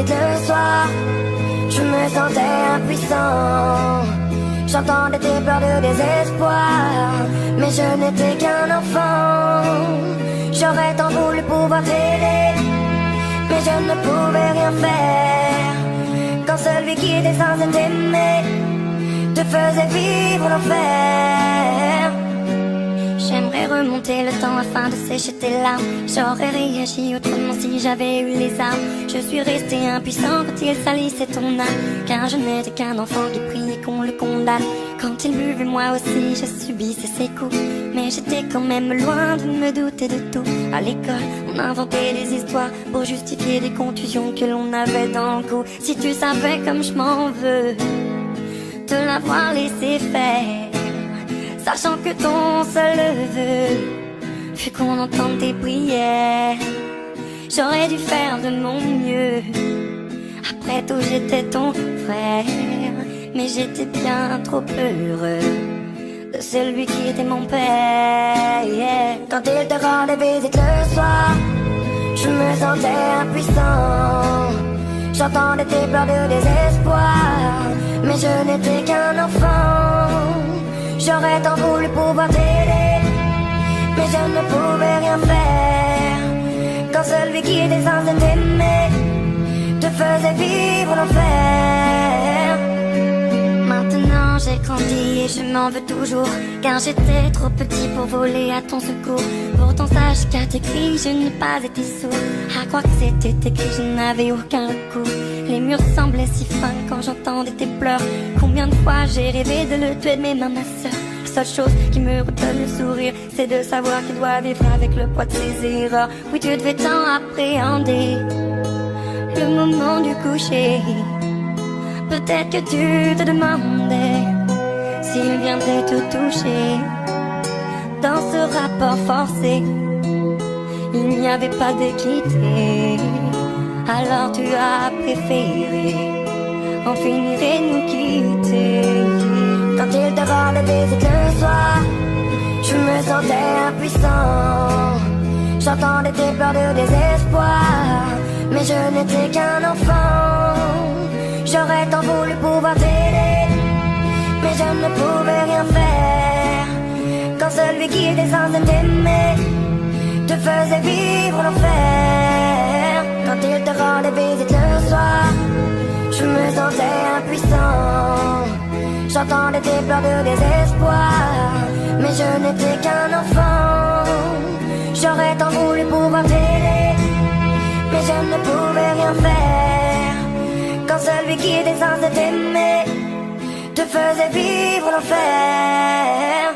visite le soir, je me sentais impuissant. J'entendais tes pleurs de désespoir, mais je n'étais qu'un enfant. J'aurais tant voulu pouvoir t'aider, mais je ne pouvais rien faire. Quand celui qui était censé t'aimer te faisait vivre l'enfer. J'aimerais remonter le temps afin de sécher tes larmes. J'aurais réagi autrement si j'avais eu les armes. Je suis resté impuissant quand il salissait ton âme, car je n'étais qu'un enfant qui priait qu'on le condamne. Quand il buvait, moi aussi je subissais ses coups, mais j'étais quand même loin de me douter de tout. À l'école, on inventait des histoires pour justifier des contusions que l'on avait dans le cou. Si tu savais comme je m'en veux te l'avoir laissé faire, sachant que ton seul vœu fut qu'on entende tes prières. J'aurais dû faire de mon mieux, après tout j'étais ton frère, mais j'étais bien trop heureux de celui qui était mon père, yeah. Quand il te rendait visite le soir, je me sentais impuissant. J'entendais tes pleurs de désespoir, mais je n'étais qu'un enfant. J'aurais tant voulu pouvoir t'aider, mais je ne pouvais rien faire. Quand celui qui était censé t'aimer te faisait vivre l'enfer. Maintenant j'ai grandi et je m'en veux toujours, car j'étais trop petit pour voler à ton secours. Pourtant sache qu'à tes cris je n'ai pas été sourd. À croire que c'était écrit, je n'avais aucun recours. Les murs semblaient si fins quand j'entendais tes pleurs. Combien de fois j'ai rêvé de le tuer de mes mains, ma sœur. La seule chose qui me redonne le sourire, c'est de savoir qu'il doit vivre avec le poids de ses erreurs. Oui, tu devais tant appréhender le moment du coucher. Peut-être que tu te demandais s'il viendrait te toucher. Dans ce rapport forcé, il n'y avait pas d'équité. Alors tu as préféré en finir et nous quitter. Quand il te rendait visite le soir, je me sentais impuissant. J'entendais tes pleurs de désespoir, mais je n'étais qu'un enfant. J'aurais tant voulu pouvoir t'aider, mais je ne pouvais rien faire. Quand celui qui était censé t'aimer te faisait vivre l'enfer. Quand il te rendait visite le soir, je me sentais impuissant. J'entendais tes pleurs de désespoir, mais je n'étais qu'un enfant. J'aurais tant voulu pouvoir t'aider, mais je ne pouvais rien faire. Quand celui qui était censé t'aimer te faisait vivre l'enfer.